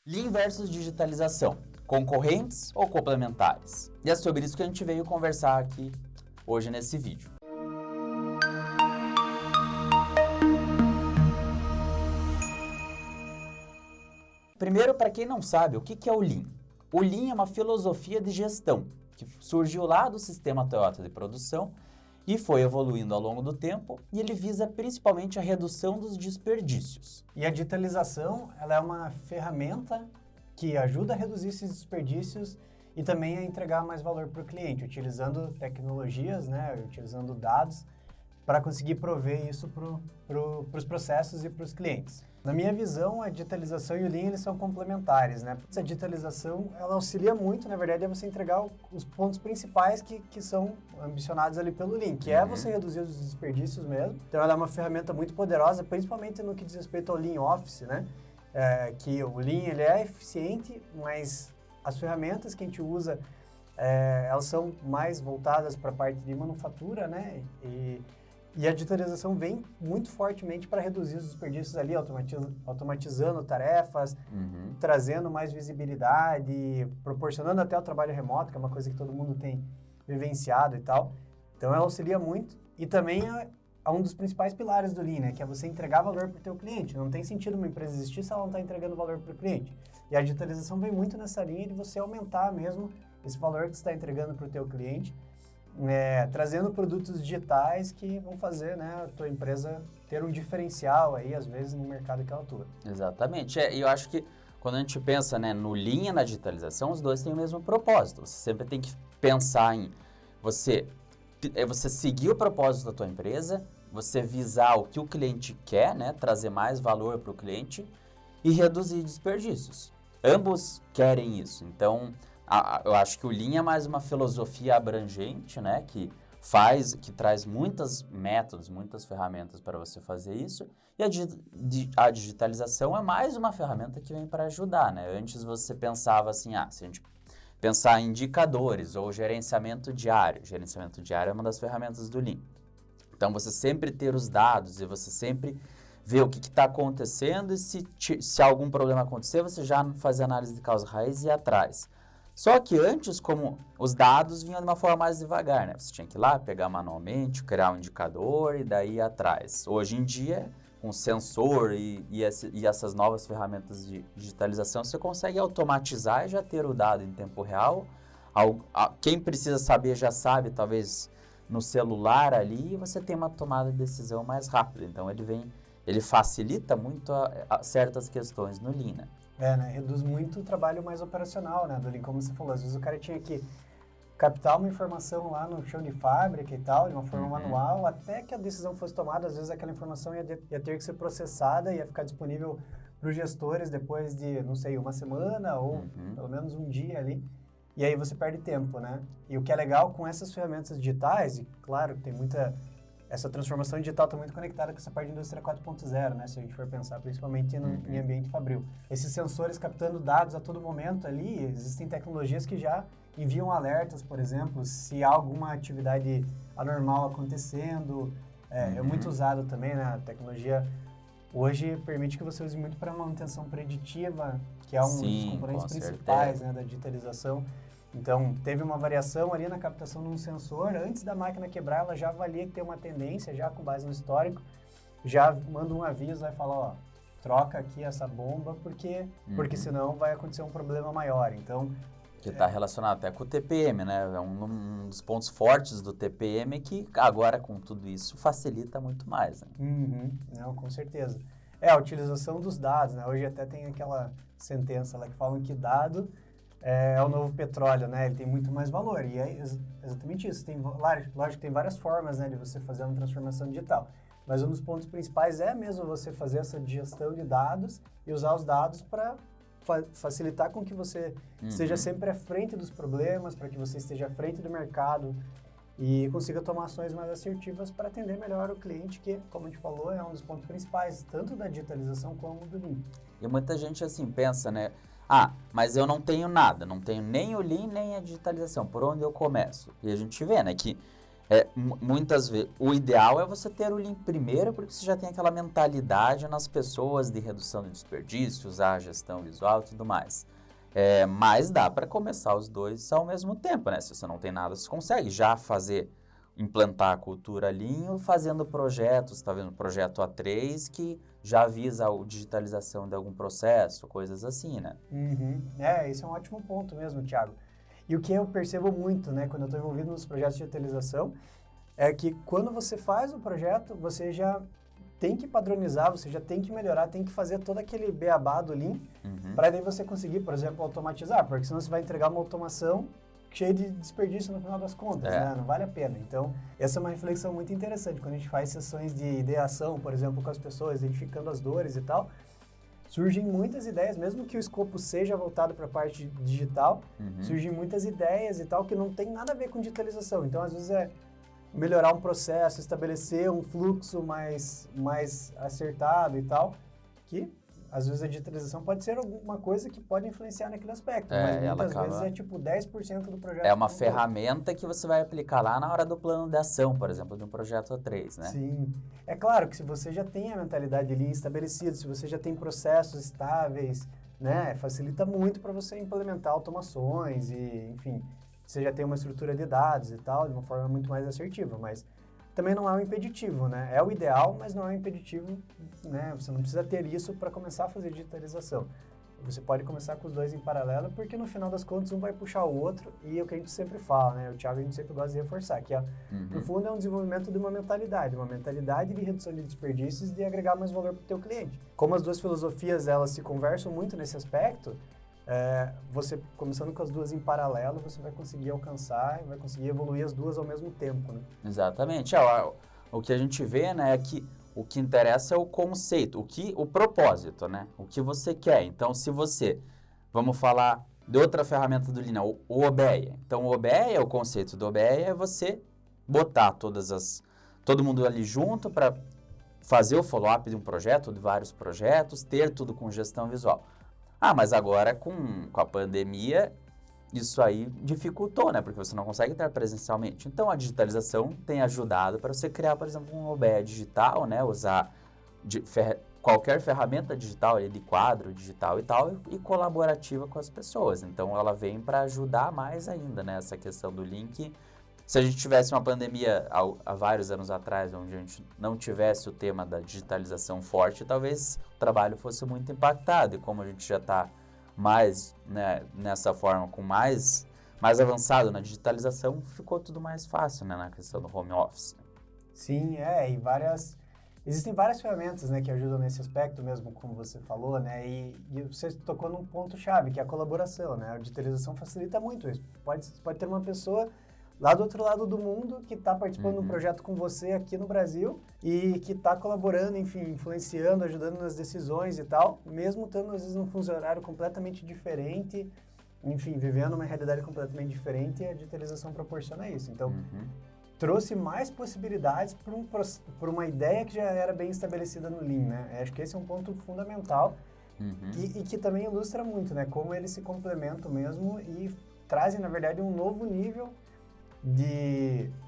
Lean versus digitalização, concorrentes ou complementares? E é sobre isso que a gente veio conversar aqui hoje nesse vídeo. Primeiro, para quem não sabe, o que é o Lean? O Lean é uma filosofia de gestão que surgiu lá do sistema Toyota de produção e foi evoluindo ao longo do tempo, e ele visa principalmente a redução dos desperdícios. E a digitalização, ela é uma ferramenta que ajuda a reduzir esses desperdícios e também a entregar mais valor para o cliente, utilizando tecnologias, utilizando dados para conseguir prover isso para os processos e para os clientes. Na minha visão, a digitalização e o Lean eles são complementares, né? Essa digitalização, ela auxilia muito, na verdade, a você entregar os pontos principais que são ambicionados ali pelo Lean, que é você reduzir os desperdícios mesmo. Então, ela é uma ferramenta muito poderosa, principalmente no que diz respeito ao Lean Office, né? Que o Lean, ele é eficiente, mas as ferramentas que a gente usa, elas são mais voltadas para a parte de manufatura, né? E a digitalização vem muito fortemente para reduzir os desperdícios ali, automatizando tarefas, trazendo mais visibilidade, proporcionando até o trabalho remoto, que é uma coisa que todo mundo tem vivenciado e tal. Então, ela auxilia muito e também é um dos principais pilares do Lean, né? Que é você entregar valor para o teu cliente. Não tem sentido uma empresa existir se ela não está entregando valor para o cliente. E a digitalização vem muito nessa linha de você aumentar mesmo esse valor que você está entregando para o teu cliente, trazendo produtos digitais que vão fazer, né, a tua empresa ter um diferencial aí, às vezes, no mercado que ela atua. Exatamente. E eu acho que quando a gente pensa, né, no Lean e na digitalização, os dois têm o mesmo propósito. Você sempre tem que pensar em você seguir o propósito da tua empresa, você visar o que o cliente quer, né, trazer mais valor para o cliente e reduzir desperdícios. Ambos querem isso. Então, eu acho que o Lean é mais uma filosofia abrangente, né, que traz muitos métodos, muitas ferramentas para você fazer isso, e a digitalização é mais uma ferramenta que vem para ajudar, né? Antes você pensava assim, se a gente pensar em indicadores ou gerenciamento diário é uma das ferramentas do Lean. Então, você sempre ter os dados e você sempre ver o que está acontecendo e se algum problema acontecer, você já faz análise de causa raiz e ir atrás. Só que antes, como os dados vinham de uma forma mais devagar, né? Você tinha que ir lá, pegar manualmente, criar um indicador e daí ir atrás. Hoje em dia, com sensor e essas novas ferramentas de digitalização, você consegue automatizar e já ter o dado em tempo real. Quem precisa saber já sabe, talvez no celular ali, e você tem uma tomada de decisão mais rápida. Então, ele facilita muito certas questões no Lean, né? Reduz muito o trabalho mais operacional, né, do Lean, como você falou. Às vezes o cara tinha que captar uma informação lá no chão de fábrica e tal, de uma forma manual, até que a decisão fosse tomada. Às vezes aquela informação ia ter que ser processada, ia ficar disponível para os gestores depois de, não sei, uma semana ou pelo menos um dia ali. E aí você perde tempo, né? E o que é legal com essas ferramentas digitais, e claro, tem essa transformação digital está muito conectada com essa parte de indústria 4.0, né? Se a gente for pensar principalmente em ambiente fabril. Esses sensores captando dados a todo momento ali, existem tecnologias que já enviam alertas, por exemplo, se há alguma atividade anormal acontecendo. É muito usado também, né? A tecnologia hoje permite que você use muito para manutenção preditiva, que é um dos componentes principais, né, da digitalização. Então, teve uma variação ali na captação de um sensor, antes da máquina quebrar, ela já avalia que tem uma tendência, já com base no histórico, já manda um aviso, vai falar, troca aqui essa bomba, porque senão vai acontecer um problema maior. Então, que está relacionado até com o TPM, né? É um dos pontos fortes do TPM que agora, com tudo isso, facilita muito mais, né? Não, com certeza. A utilização dos dados, né? Hoje até tem aquela sentença lá que falam que dado é o novo petróleo, né? Ele tem muito mais valor. E é exatamente isso. Lógico que tem várias formas, né, de você fazer uma transformação digital. Mas um dos pontos principais é mesmo você fazer essa gestão de dados e usar os dados para facilitar com que você esteja sempre à frente dos problemas, para que você esteja à frente do mercado e consiga tomar ações mais assertivas para atender melhor o cliente, que, como a gente falou, é um dos pontos principais, tanto da digitalização como do Lean. E muita gente assim pensa, né? Mas eu não tenho nada, não tenho nem o Lean, nem a digitalização, por onde eu começo? E a gente vê, né, que Muitas vezes, o ideal é você ter o Lean primeiro, porque você já tem aquela mentalidade nas pessoas de redução de desperdício, usar a gestão visual e tudo mais. Mas dá para começar os dois ao mesmo tempo, né? Se você não tem nada, você consegue já implantar a cultura Lean fazendo projetos, tá vendo? Projeto A3 que já visa a digitalização de algum processo, coisas assim, né? Uhum. Esse é um ótimo ponto mesmo, Thiago. E o que eu percebo muito, né, quando eu estou envolvido nos projetos de digitalização, é que quando você faz o projeto, você já tem que padronizar, você já tem que melhorar, tem que fazer todo aquele beabá do Lean, para daí você conseguir, por exemplo, automatizar, porque senão você vai entregar uma automação cheia de desperdício no final das contas, né? Não vale a pena. Então, essa é uma reflexão muito interessante. Quando a gente faz sessões de ideação, por exemplo, com as pessoas, identificando as dores e tal, surgem muitas ideias, mesmo que o escopo seja voltado para a parte digital, surgem muitas ideias e tal que não tem nada a ver com digitalização. Então, às vezes é melhorar um processo, estabelecer um fluxo mais acertado e tal, que às vezes a digitalização pode ser alguma coisa que pode influenciar naquele aspecto, mas muitas vezes é tipo 10% do projeto. É uma ferramenta que você vai aplicar lá na hora do plano de ação, por exemplo, de um projeto A3, né? Sim. É claro que se você já tem a mentalidade ali estabelecida, se você já tem processos estáveis, né, facilita muito para você implementar automações e, enfim, você já tem uma estrutura de dados e tal, de uma forma muito mais assertiva, mas também não é um impeditivo, né? É o ideal, mas não é um impeditivo, né? Você não precisa ter isso para começar a fazer digitalização. Você pode começar com os dois em paralelo, porque no final das contas um vai puxar o outro, e é o que a gente sempre fala, né? O Thiago a gente sempre gosta de reforçar, que no fundo é um desenvolvimento de uma mentalidade de redução de desperdícios e de agregar mais valor para o teu cliente. Como as duas filosofias, elas se conversam muito nesse aspecto, você começando com as duas em paralelo, você vai conseguir alcançar e vai conseguir evoluir as duas ao mesmo tempo, né? Exatamente. O que a gente vê, né, é que o que interessa é o conceito, o propósito, né? O que você quer. Então, vamos falar de outra ferramenta do Lean, o OBEA. Então, o OBEA, o conceito do OBEA é você botar todo mundo ali junto para fazer o follow-up de um projeto, de vários projetos, ter tudo com gestão visual. Mas agora com a pandemia, isso aí dificultou, né? Porque você não consegue estar presencialmente. Então, a digitalização tem ajudado para você criar, por exemplo, um OBE digital, né? Usar qualquer ferramenta digital, de quadro digital e tal, e colaborativa com as pessoas. Então, ela vem para ajudar mais ainda, né? Essa questão do link. Se a gente tivesse uma pandemia há vários anos atrás, onde a gente não tivesse o tema da digitalização forte, talvez o trabalho fosse muito impactado. E como a gente já está mais, né, nessa forma, com mais avançado na digitalização, ficou tudo mais fácil, né, na questão do home office. Sim, existem várias ferramentas, né, que ajudam nesse aspecto mesmo, como você falou, né, e você tocou num ponto-chave, que é a colaboração, né, a digitalização facilita muito isso. Pode ter uma pessoa lá do outro lado do mundo que está participando de um projeto com você aqui no Brasil e que está colaborando, enfim, influenciando, ajudando nas decisões e tal, mesmo estando às vezes num fuso horário completamente diferente, enfim, vivendo uma realidade completamente diferente, e a digitalização proporciona isso. Então, trouxe mais possibilidades para uma ideia que já era bem estabelecida no Lean, né? Acho que esse é um ponto fundamental e que também ilustra muito, né? Como eles se complementam mesmo e trazem, na verdade, um novo nível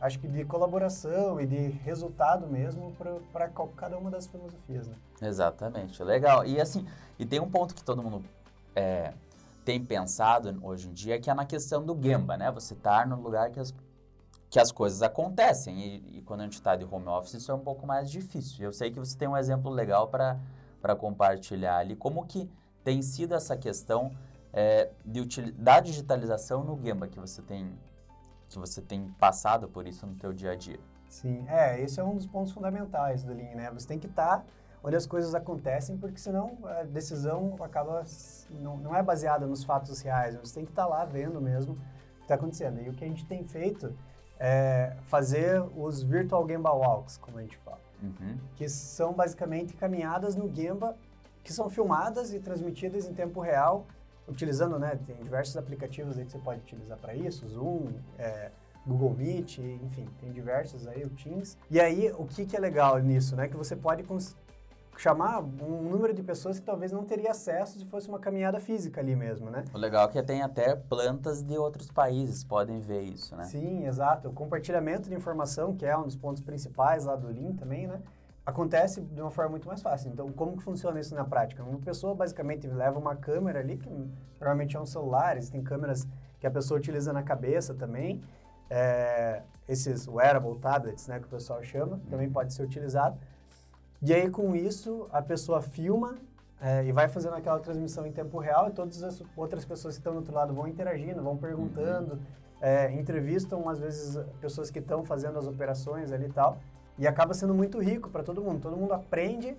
acho que de colaboração e de resultado mesmo para cada uma das filosofias, né? Exatamente, legal. E assim, tem um ponto que todo mundo tem pensado hoje em dia, que é na questão do Gemba, né? Você estar no lugar que as coisas acontecem e quando a gente está de home office isso é um pouco mais difícil. Eu sei que você tem um exemplo legal para compartilhar ali, como que tem sido essa questão da digitalização no Gemba, que você tem passado por isso no teu dia a dia. Sim, esse é um dos pontos fundamentais do Lean, né? Você tem que estar onde as coisas acontecem, porque senão a decisão não é baseada nos fatos reais, você tem que estar lá vendo mesmo o que está acontecendo. E o que a gente tem feito é fazer os Virtual Gemba Walks, como a gente fala, que são basicamente caminhadas no Gemba, que são filmadas e transmitidas em tempo real, utilizando, né, tem diversos aplicativos aí que você pode utilizar para isso, Zoom, Google Meet, enfim, tem diversos aí, o Teams. E aí, o que é legal nisso, né, que você pode chamar um número de pessoas que talvez não teria acesso se fosse uma caminhada física ali mesmo, né? O legal é que tem até plantas de outros países, podem ver isso, né? Sim, exato. O compartilhamento de informação, que é um dos pontos principais lá do Lean também, né? Acontece de uma forma muito mais fácil. Então, como que funciona isso na prática? Uma pessoa basicamente leva uma câmera ali, que normalmente é um celular, existem câmeras que a pessoa utiliza na cabeça também, esses wearable tablets, né, que o pessoal chama, também pode ser utilizado. E aí, com isso, a pessoa filma e vai fazendo aquela transmissão em tempo real e todas as outras pessoas que estão do outro lado vão interagindo, vão perguntando, entrevistam, às vezes, pessoas que estão fazendo as operações ali e tal. E acaba sendo muito rico para todo mundo. Todo mundo aprende,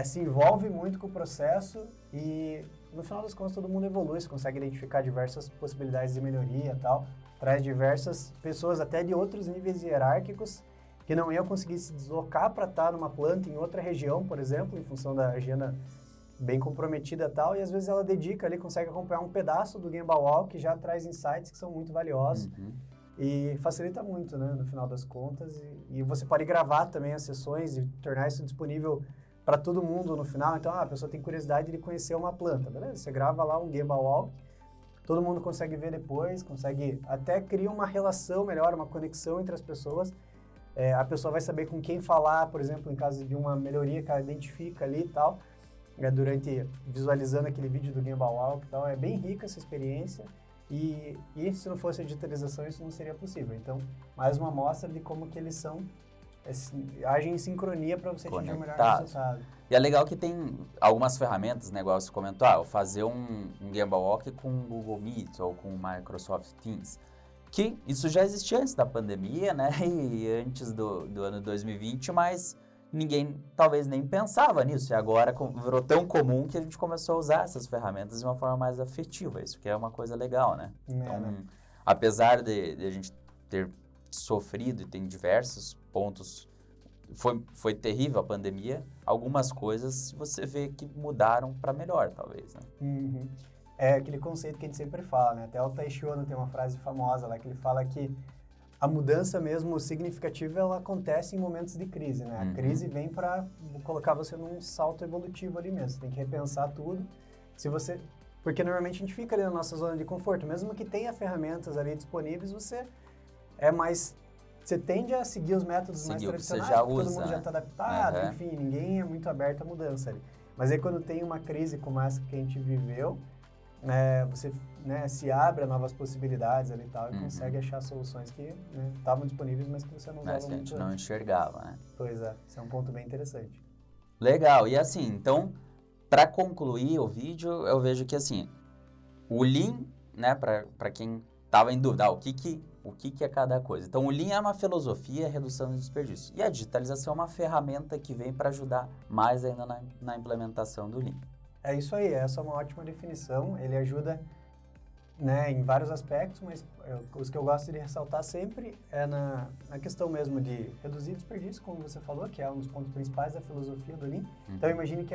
se envolve muito com o processo e, no final das contas, todo mundo evolui. Você consegue identificar diversas possibilidades de melhoria e tal. Traz diversas pessoas, até de outros níveis hierárquicos, que não iam conseguir se deslocar para estar numa planta em outra região, por exemplo, em função da agenda bem comprometida e tal. E, às vezes, ela dedica ali, consegue acompanhar um pedaço do Gemba Walk que já traz insights que são muito valiosos. E facilita muito, né, no final das contas. E você pode gravar também as sessões e tornar isso disponível para todo mundo no final. Então, a pessoa tem curiosidade de conhecer uma planta, beleza? Você grava lá um Gemba Walk, todo mundo consegue ver depois, consegue até criar uma relação melhor, uma conexão entre as pessoas. A pessoa vai saber com quem falar, por exemplo, em caso de uma melhoria que ela identifica ali e tal, durante visualizando aquele vídeo do Gemba Walk e tal. É bem rica essa experiência. E se não fosse a digitalização, isso não seria possível. Então, mais uma amostra de como que eles são, agem em sincronia para você atingir o melhor resultado. E é legal que tem algumas ferramentas, né, igual você comentou, fazer um Gemba Walk com o Google Meet ou com o Microsoft Teams, que isso já existia antes da pandemia, né, e antes do ano 2020, mas ninguém talvez nem pensava nisso, e agora virou tão comum que a gente começou a usar essas ferramentas de uma forma mais afetiva, isso que é uma coisa legal, né? Então, apesar de a gente ter sofrido e tem diversos pontos, foi terrível a pandemia, algumas coisas você vê que mudaram para melhor, talvez, né? É aquele conceito que a gente sempre fala, né? Até o Taishi Ono tem uma frase famosa lá que ele fala que a mudança mesmo significativa, ela acontece em momentos de crise, né? A crise vem para colocar você num salto evolutivo ali mesmo. Você tem que repensar tudo. Porque normalmente a gente fica ali na nossa zona de conforto. Mesmo que tenha ferramentas ali disponíveis, você tende a seguir os métodos mais tradicionais, já todo usa, mundo já está adaptado, enfim, ninguém é muito aberto à mudança ali. Mas aí quando tem uma crise como essa que a gente viveu, você se abre a novas possibilidades ali e tal, e consegue achar soluções que estavam disponíveis, mas que você não usava muito. A gente não enxergava, né? Pois é, esse é um ponto bem interessante. Legal, e assim, então, para concluir o vídeo, eu vejo que assim, o Lean, né, para quem estava em dúvida, o que é cada coisa. Então, o Lean é uma filosofia, redução de desperdício, e a digitalização é uma ferramenta que vem para ajudar mais ainda na implementação do Lean. É isso aí, essa é uma ótima definição, ele ajuda, né, em vários aspectos, mas os que eu gosto de ressaltar sempre é na questão mesmo de reduzir desperdício, como você falou, que é um dos pontos principais da filosofia do Lean. Então, imagine que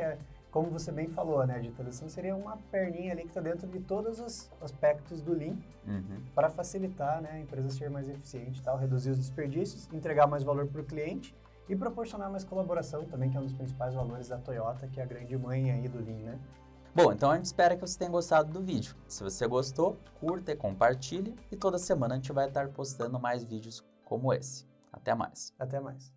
como você bem falou, né, a digitalização seria uma perninha ali que está dentro de todos os aspectos do Lean para facilitar, né, a empresa ser mais eficiente e tal, reduzir os desperdícios, entregar mais valor para o cliente e proporcionar mais colaboração também, que é um dos principais valores da Toyota, que é a grande mãe aí do Lean, né? Bom, então a gente espera que você tenha gostado do vídeo. Se você gostou, curta e compartilhe. E toda semana a gente vai estar postando mais vídeos como esse. Até mais. Até mais.